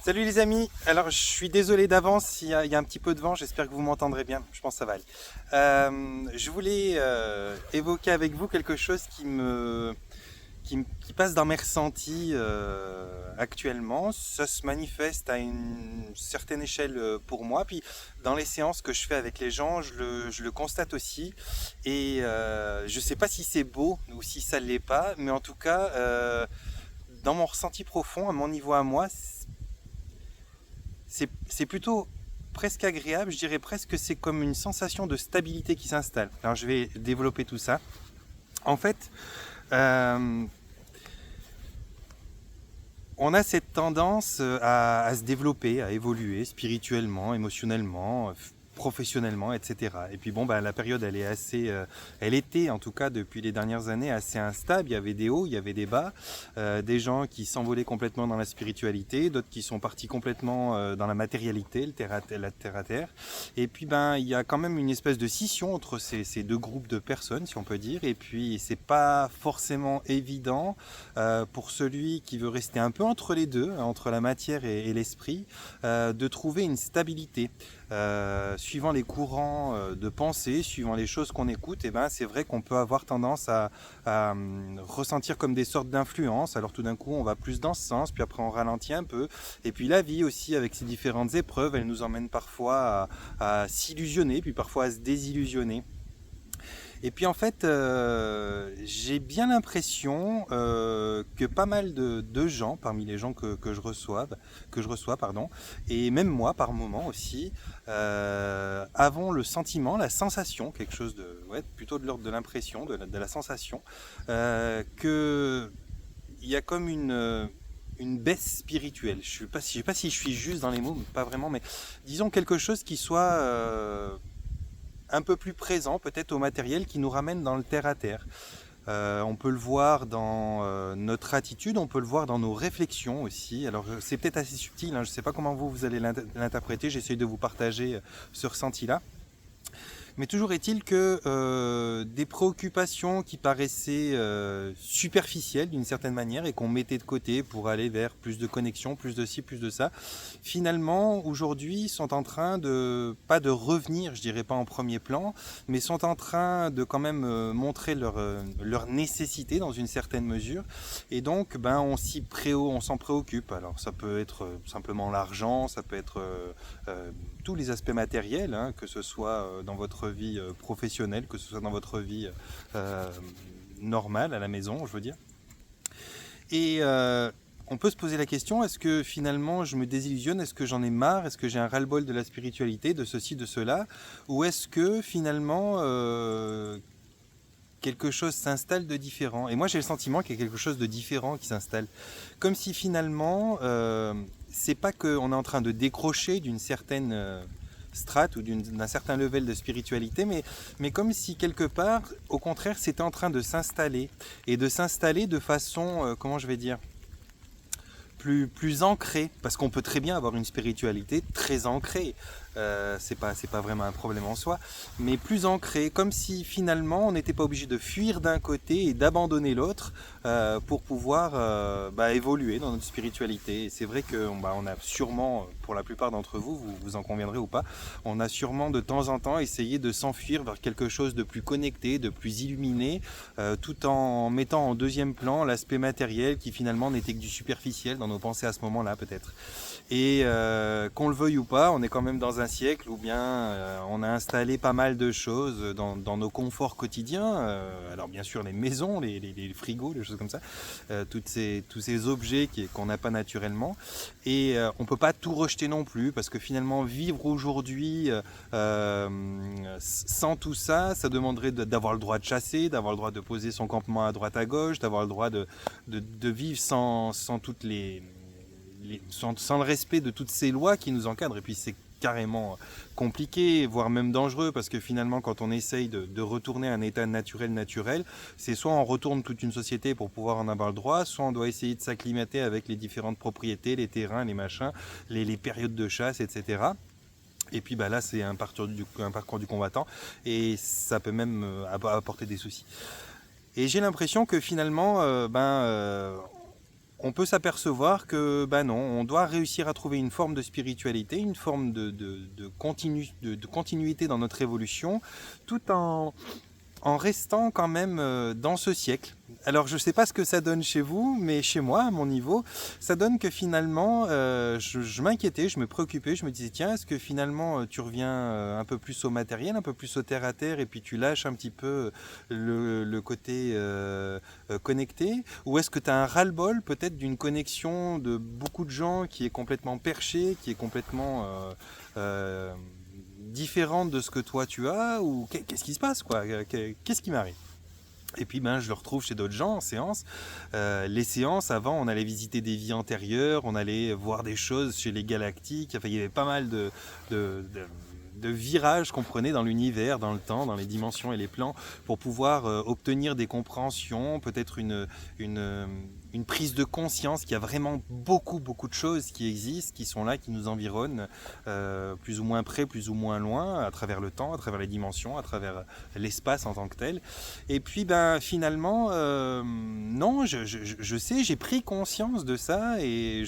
Salut les amis, alors je suis désolé d'avance s'il y a un petit peu de vent, j'espère que vous m'entendrez bien, je pense que ça va aller. Je voulais évoquer avec vous quelque chose qui passe dans mes ressentis actuellement. Ça se manifeste à une certaine échelle pour moi, puis dans les séances que je fais avec les gens, je le constate aussi. Et je ne sais pas si c'est beau ou si ça ne l'est pas, mais en tout cas, dans mon ressenti profond, à mon niveau à moi, c'est plutôt presque agréable, je dirais presque que c'est comme une sensation de stabilité qui s'installe. Alors je vais développer tout ça. En fait, euh, on a cette tendance à se développer, à évoluer spirituellement, émotionnellement, professionnellement, etc. Et puis bon, bah, la période, elle était en tout cas depuis les dernières années assez instable. Il y avait des hauts, il y avait des bas, des gens qui s'envolaient complètement dans la spiritualité, d'autres qui sont partis complètement dans la matérialité, la terre à terre. Et puis ben, il y a quand même une espèce de scission entre ces deux groupes de personnes, si on peut dire. Et puis c'est pas forcément évident pour celui qui veut rester un peu entre les deux, entre la matière et l'esprit, de trouver une stabilité. Suivant les courants de pensée, suivant les choses qu'on écoute, et ben, c'est vrai qu'on peut avoir tendance à ressentir comme des sortes d'influences. Alors tout d'un coup, on va plus dans ce sens, puis après on ralentit un peu. Et puis la vie aussi, avec ses différentes épreuves, elle nous emmène parfois à s'illusionner, puis parfois à se désillusionner. Et puis en fait, j'ai bien l'impression que pas mal de gens, parmi les gens que je reçois, pardon, et même moi par moment aussi, avons le sentiment, la sensation, quelque chose de, ouais, plutôt de l'ordre de l'impression, de la sensation, que il y a comme une baisse spirituelle. Je sais pas si je suis juste dans les mots, pas vraiment, mais disons quelque chose qui soit un peu plus présent peut-être au matériel qui nous ramène dans le terre à terre. On peut le voir dans notre attitude, on peut le voir dans nos réflexions aussi. Alors c'est peut-être assez subtil, hein, je ne sais pas comment vous allez l'interpréter, j'essaye de vous partager ce ressenti-là. Mais toujours est-il que des préoccupations qui paraissaient superficielles d'une certaine manière et qu'on mettait de côté pour aller vers plus de connexion, plus de ci, plus de ça, finalement aujourd'hui sont en train de, pas de revenir, je dirais pas en premier plan, mais sont en train de quand même montrer leur nécessité dans une certaine mesure. Et donc ben, on s'en préoccupe. Alors ça peut être simplement l'argent, ça peut être tous les aspects matériels, hein, que ce soit dans votre vie professionnelle, que ce soit dans votre vie euh, normale à la maison, je veux dire. Et on peut se poser la question, est-ce que finalement je me désillusionne, est-ce que j'en ai marre, est-ce que j'ai un ras-le-bol de la spiritualité, de ceci, de cela, ou est-ce que finalement quelque chose s'installe de différent. Et moi j'ai le sentiment qu'il y a quelque chose de différent qui s'installe. Comme si finalement, c'est pas qu'on est en train de décrocher d'une certaine strate ou d'un certain level de spiritualité, mais comme si quelque part, au contraire, c'était en train de s'installer. Et de s'installer de façon, comment je vais dire, plus ancrée, parce qu'on peut très bien avoir une spiritualité très ancrée, c'est pas vraiment un problème en soi, mais plus ancrée, comme si finalement on n'était pas obligé de fuir d'un côté et d'abandonner l'autre pour pouvoir évoluer dans notre spiritualité. Et c'est vrai que on a sûrement, pour la plupart d'entre vous, vous en conviendrez ou pas, on a sûrement de temps en temps essayé de s'enfuir vers quelque chose de plus connecté, de plus illuminé, tout en mettant en deuxième plan l'aspect matériel qui finalement n'était que du superficiel dans nos pensées à ce moment-là peut-être. Et qu'on le veuille ou pas, on est quand même dans un siècle où bien on a installé pas mal de choses dans nos conforts quotidiens. Alors bien sûr les maisons, les frigos, les choses comme ça, tous ces objets qu'on n'a pas naturellement. Et on ne peut pas tout rejeter non plus, parce que finalement vivre aujourd'hui sans tout ça, ça demanderait d'avoir le droit de chasser, d'avoir le droit de poser son campement à droite à gauche, d'avoir le droit de vivre sans toutes sans le respect de toutes ces lois qui nous encadrent. Et puis c'est carrément compliqué, voire même dangereux, parce que finalement quand on essaye de retourner à un état naturel, c'est soit on retourne toute une société pour pouvoir en avoir le droit, soit on doit essayer de s'acclimater avec les différentes propriétés, les terrains, les machins, les périodes de chasse, etc. Et puis là c'est un parcours du combattant, et ça peut même apporter des soucis. Et j'ai l'impression que finalement on peut s'apercevoir que ben non, on doit réussir à trouver une forme de spiritualité, une forme de continuité dans notre évolution, tout en restant quand même dans ce siècle. Alors je ne sais pas ce que ça donne chez vous, mais chez moi, à mon niveau, ça donne que finalement, je m'inquiétais, je me préoccupais, je me disais tiens, est-ce que finalement tu reviens un peu plus au matériel, un peu plus au terre à terre, et puis tu lâches un petit peu le côté connecté, ou est-ce que tu as un ras-le-bol peut-être d'une connexion de beaucoup de gens qui est complètement perché, qui est complètement différente de ce que toi tu as, ou qu'est-ce qui se passe quoi, qu'est-ce qui m'arrive? Et puis ben, je le retrouve chez d'autres gens en séance. Les séances, avant, on allait visiter des vies antérieures, on allait voir des choses chez les galactiques. Enfin, il y avait pas mal de, de virages qu'on prenait dans l'univers, dans le temps, dans les dimensions et les plans, pour pouvoir obtenir des compréhensions, peut-être une prise de conscience qu'il y a vraiment beaucoup de choses qui existent, qui sont là, qui nous environnent, plus ou moins près, plus ou moins loin, à travers le temps, à travers les dimensions, à travers l'espace en tant que tel. Et puis ben finalement, non, je sais, j'ai pris conscience de ça et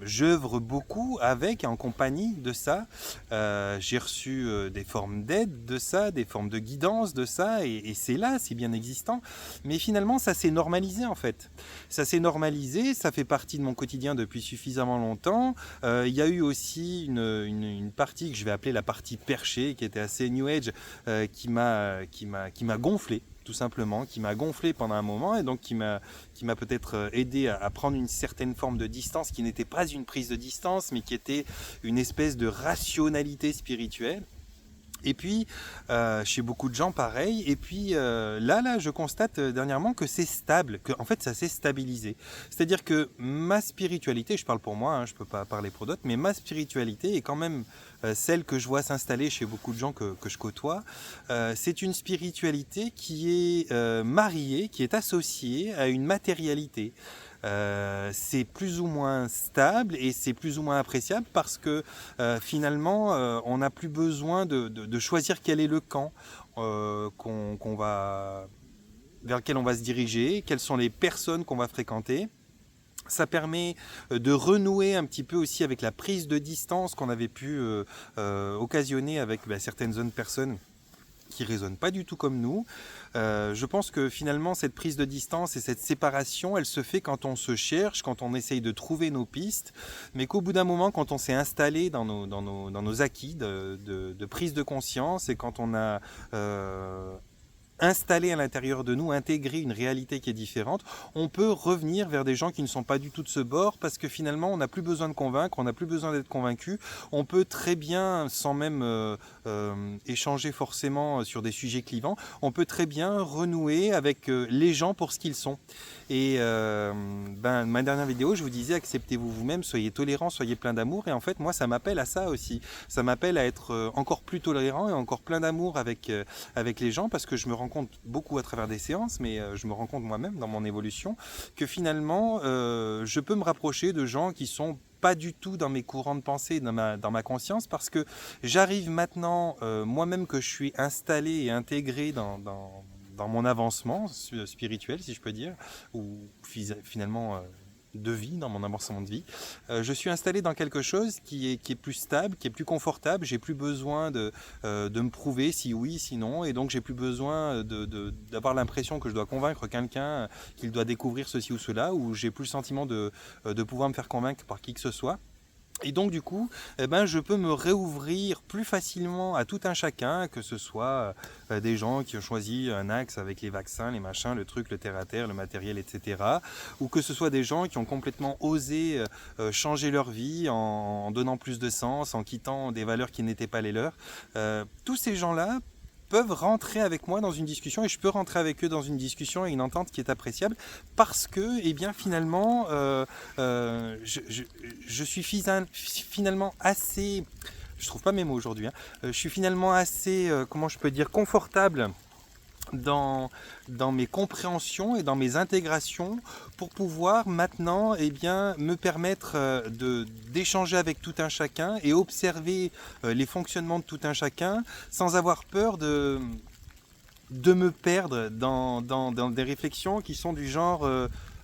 j'œuvre beaucoup avec et en compagnie de ça. J'ai reçu des formes d'aide de ça, des formes de guidance de ça, et c'est là, c'est bien existant. Mais finalement, ça s'est normalisé en fait. Ça s'est normalisé, ça fait partie de mon quotidien depuis suffisamment longtemps. Il y a eu aussi une partie que je vais appeler la partie perchée, qui était assez New Age, qui m'a gonflé tout simplement, qui m'a gonflé pendant un moment et donc qui m'a peut-être aidé à prendre une certaine forme de distance qui n'était pas une prise de distance mais qui était une espèce de rationalité spirituelle. Et puis, chez beaucoup de gens, pareil. Et puis, là, je constate dernièrement que c'est stable, que en fait, ça s'est stabilisé. C'est-à-dire que ma spiritualité, je parle pour moi, hein, je ne peux pas parler pour d'autres, mais ma spiritualité est quand même celle que je vois s'installer chez beaucoup de gens que je côtoie. C'est une spiritualité qui est mariée, qui est associée à une matérialité. C'est plus ou moins stable et c'est plus ou moins appréciable parce que finalement on n'a plus besoin de choisir quel est le camp vers lequel on va se diriger, quelles sont les personnes qu'on va fréquenter. Ça permet de renouer un petit peu aussi avec la prise de distance qu'on avait pu occasionner avec certaines zones personnes qui ne résonnent pas du tout comme nous. Je pense que finalement cette prise de distance et cette séparation, elle se fait quand on se cherche, quand on essaye de trouver nos pistes, mais qu'au bout d'un moment, quand on s'est installé dans nos acquis de prise de conscience et quand on a installé à l'intérieur de nous, intégrer une réalité qui est différente, on peut revenir vers des gens qui ne sont pas du tout de ce bord parce que finalement on n'a plus besoin de convaincre, on n'a plus besoin d'être convaincu, on peut très bien, sans même échanger forcément sur des sujets clivants, on peut très bien renouer avec les gens pour ce qu'ils sont. Et ma dernière vidéo, je vous disais acceptez-vous vous-même, soyez tolérants, soyez plein d'amour, et en fait moi ça m'appelle à ça aussi, ça m'appelle à être encore plus tolérant et encore plein d'amour avec les gens parce que je me rends compte beaucoup à travers des séances, mais je me rends compte moi-même dans mon évolution que finalement je peux me rapprocher de gens qui sont pas du tout dans mes courants de pensée, dans ma conscience, parce que j'arrive maintenant, moi-même que je suis installé et intégré dans mon avancement spirituel, si je peux dire, ou finalement de vie, dans mon avancement de vie. Je suis installé dans quelque chose qui est plus stable, qui est plus confortable. J'ai plus besoin de me prouver si oui, si non, et donc j'ai plus besoin d'avoir l'impression que je dois convaincre quelqu'un qu'il doit découvrir ceci ou cela, ou j'ai plus le sentiment de pouvoir me faire convaincre par qui que ce soit. Et donc du coup, je peux me réouvrir plus facilement à tout un chacun, que ce soit des gens qui ont choisi un axe avec les vaccins, les machins, le truc, le terre-à-terre, le matériel, etc. Ou que ce soit des gens qui ont complètement osé changer leur vie en donnant plus de sens, en quittant des valeurs qui n'étaient pas les leurs. Tous ces gens-là peuvent rentrer avec moi dans une discussion et je peux rentrer avec eux dans une discussion et une entente qui est appréciable parce que finalement je suis finalement assez, je trouve pas mes mots aujourd'hui, je suis finalement assez comment je peux dire, confortable dans mes compréhensions et dans mes intégrations pour pouvoir maintenant me permettre d'échanger avec tout un chacun et observer les fonctionnements de tout un chacun sans avoir peur de me perdre dans des réflexions qui sont du genre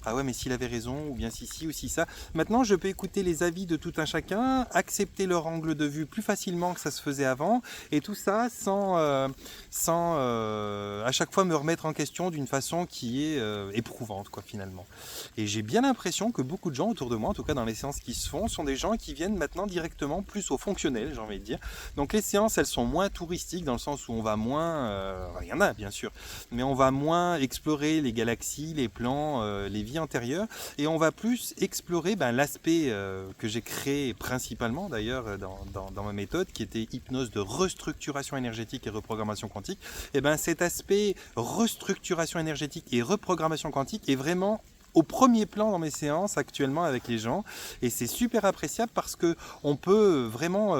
ah ouais mais s'il avait raison, ou bien si ci ou si ça. Maintenant je peux écouter les avis de tout un chacun, accepter leur angle de vue plus facilement que ça se faisait avant, et tout ça sans à chaque fois me remettre en question d'une façon qui est éprouvante quoi finalement. Et j'ai bien l'impression que beaucoup de gens autour de moi, en tout cas dans les séances qui se font, sont des gens qui viennent maintenant directement plus au fonctionnel, j'ai envie de dire. Donc les séances, elles sont moins touristiques dans le sens où on va moins, il y en a bien sûr, mais on va moins explorer les galaxies, les plans, les vies antérieures, et on va plus explorer l'aspect que j'ai créé principalement d'ailleurs dans ma méthode, qui était hypnose de restructuration énergétique et reprogrammation quantique. Et cet aspect restructuration énergétique et reprogrammation quantique est vraiment au premier plan dans mes séances actuellement avec les gens, et c'est super appréciable parce que on peut vraiment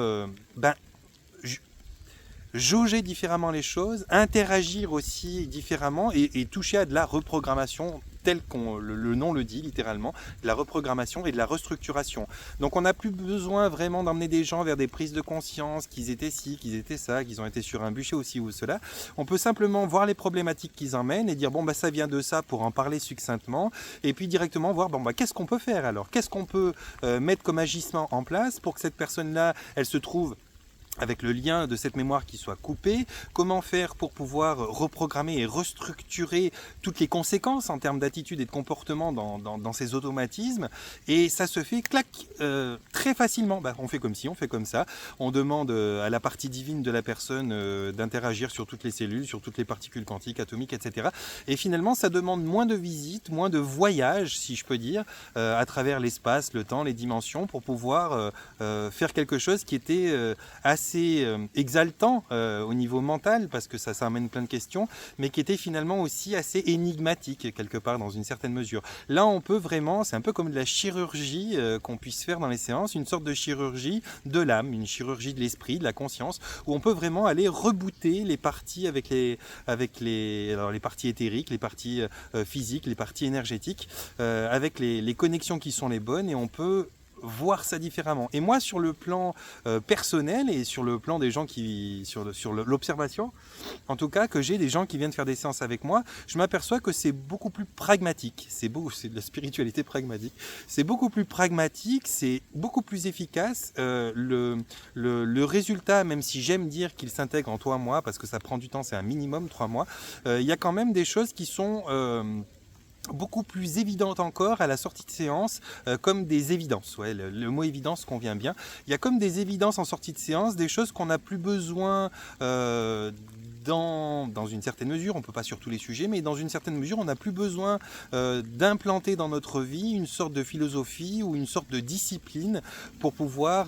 jauger différemment les choses, interagir aussi différemment et toucher à de la reprogrammation tel qu'on le nom le dit littéralement, de la reprogrammation et de la restructuration. Donc on n'a plus besoin vraiment d'emmener des gens vers des prises de conscience, qu'ils étaient ci, qu'ils étaient ça, qu'ils ont été sur un bûcher aussi ou cela. On peut simplement voir les problématiques qu'ils emmènent et dire ça vient de ça, pour en parler succinctement, et puis directement voir qu'est-ce qu'on peut faire alors, qu'est-ce qu'on peut mettre comme agissement en place pour que cette personne-là, elle se trouve avec le lien de cette mémoire qui soit coupée, comment faire pour pouvoir reprogrammer et restructurer toutes les conséquences en termes d'attitude et de comportement dans ces automatismes. Et ça se fait, très facilement. On fait comme ci, on fait comme ça. On demande à la partie divine de la personne d'interagir sur toutes les cellules, sur toutes les particules quantiques, atomiques, etc. Et finalement, ça demande moins de visites, moins de voyages, si je peux dire, à travers l'espace, le temps, les dimensions, pour pouvoir faire quelque chose qui était assez exaltant au niveau mental, parce que ça amène plein de questions, mais qui était finalement aussi assez énigmatique quelque part dans une certaine mesure. Là on peut vraiment, c'est un peu comme de la chirurgie qu'on puisse faire dans les séances, une sorte de chirurgie de l'âme, une chirurgie de l'esprit, de la conscience, où on peut vraiment aller rebooter les parties avec les parties éthériques, les parties physiques, les parties énergétiques, avec les connexions qui sont les bonnes, et on peut voir ça différemment. Et moi, sur le plan personnel et sur le plan des gens sur l'observation, en tout cas, que j'ai des gens qui viennent faire des séances avec moi, je m'aperçois que c'est beaucoup plus pragmatique. C'est de la spiritualité pragmatique. C'est beaucoup plus pragmatique, c'est beaucoup plus efficace. Le résultat, même si j'aime dire qu'il s'intègre en 3 mois, parce que ça prend du temps, c'est un minimum 3 mois, il y a quand même des choses qui sont beaucoup plus évidente encore à la sortie de séance, comme des évidences. Ouais, le mot évidence convient bien. Il y a comme des évidences en sortie de séance, des choses qu'on n'a plus besoin dans une certaine mesure, on ne peut pas sur tous les sujets, mais dans une certaine mesure, on n'a plus besoin d'implanter dans notre vie une sorte de philosophie ou une sorte de discipline pour pouvoir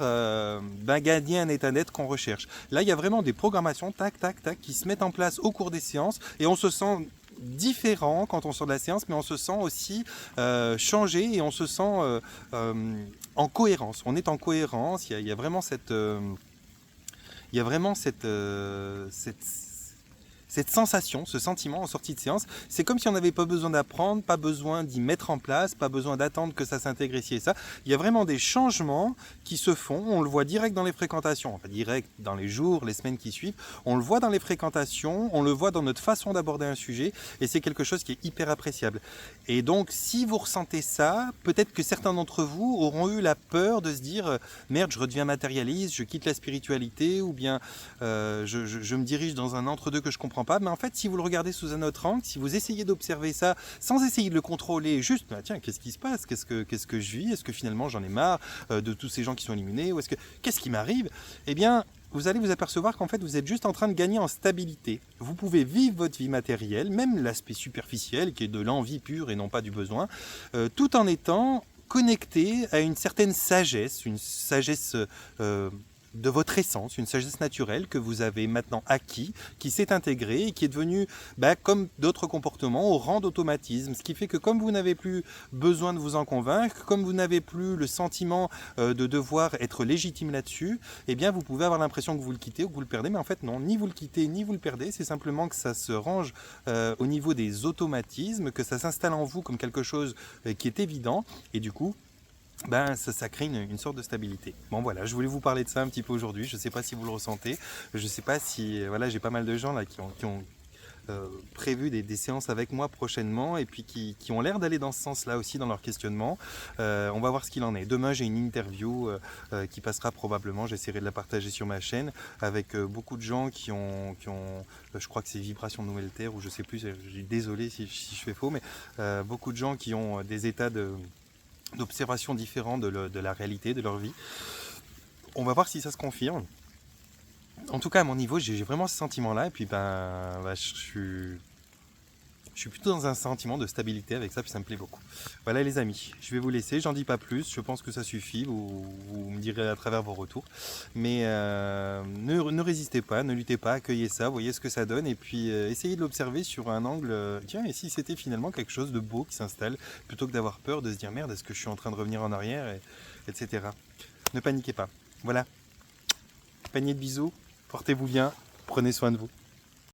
gagner un état d'être qu'on recherche. Là, il y a vraiment des programmations, tac, tac, tac, qui se mettent en place au cours des séances, et on se sent différent quand on sort de la séance, mais on se sent aussi changé, et on se sent en cohérence. On est en cohérence, il y a vraiment cette sensation, ce sentiment en sortie de séance. C'est comme si on n'avait pas besoin d'apprendre, pas besoin d'y mettre en place, pas besoin d'attendre que ça s'intègre ici et ça. Il y a vraiment des changements qui se font, on le voit direct dans les fréquentations, enfin direct dans les jours, les semaines qui suivent, on le voit dans les fréquentations, on le voit dans notre façon d'aborder un sujet, et c'est quelque chose qui est hyper appréciable. Et donc si vous ressentez ça, peut-être que certains d'entre vous auront eu la peur de se dire merde, je redeviens matérialiste, je quitte la spiritualité, ou bien je me dirige dans un entre-deux que je comprends pas. Mais en fait, si vous le regardez sous un autre angle, si vous essayez d'observer ça sans essayer de le contrôler, juste tiens, qu'est-ce qui se passe, qu'est-ce que je vis, est-ce que finalement j'en ai marre de tous ces gens qui sont éliminés, ou qu'est-ce qui m'arrive, eh bien vous allez vous apercevoir qu'en fait vous êtes juste en train de gagner en stabilité. Vous pouvez vivre votre vie matérielle, même l'aspect superficiel qui est de l'envie pure et non pas du besoin, tout en étant connecté à une certaine sagesse, une sagesse de votre essence, une sagesse naturelle que vous avez maintenant acquis, qui s'est intégrée et qui est devenue, comme d'autres comportements, au rang d'automatisme. Ce qui fait que comme vous n'avez plus besoin de vous en convaincre, comme vous n'avez plus le sentiment de devoir être légitime là-dessus, eh bien vous pouvez avoir l'impression que vous le quittez ou que vous le perdez, mais en fait non, ni vous le quittez ni vous le perdez, c'est simplement que ça se range au niveau des automatismes, que ça s'installe en vous comme quelque chose qui est évident, et du coup, ça crée une sorte de stabilité. Bon voilà, je voulais vous parler de ça un petit peu aujourd'hui, je ne sais pas si vous le ressentez, je ne sais pas si, j'ai pas mal de gens là qui ont prévu des séances avec moi prochainement et puis qui ont l'air d'aller dans ce sens-là aussi dans leur questionnement. On va voir ce qu'il en est. Demain, j'ai une interview qui passera probablement, j'essaierai de la partager sur ma chaîne, avec beaucoup de gens qui ont je crois que c'est Vibration de Nouvelle Terre, ou je sais plus, désolé si je fais faux, mais beaucoup de gens qui ont des états d'observation différents de la réalité, de leur vie. On va voir si ça se confirme. En tout cas, à mon niveau, j'ai vraiment ce sentiment-là, et puis je suis plutôt dans un sentiment de stabilité avec ça, puis ça me plaît beaucoup. Voilà les amis, je vais vous laisser, j'en dis pas plus, je pense que ça suffit, vous me direz à travers vos retours. Mais ne résistez pas, ne luttez pas, accueillez ça, voyez ce que ça donne, et puis essayez de l'observer sur un angle, tiens, et si c'était finalement quelque chose de beau qui s'installe, plutôt que d'avoir peur de se dire merde, est-ce que je suis en train de revenir en arrière, etc. Ne paniquez pas. Voilà, panier de bisous, portez-vous bien, prenez soin de vous.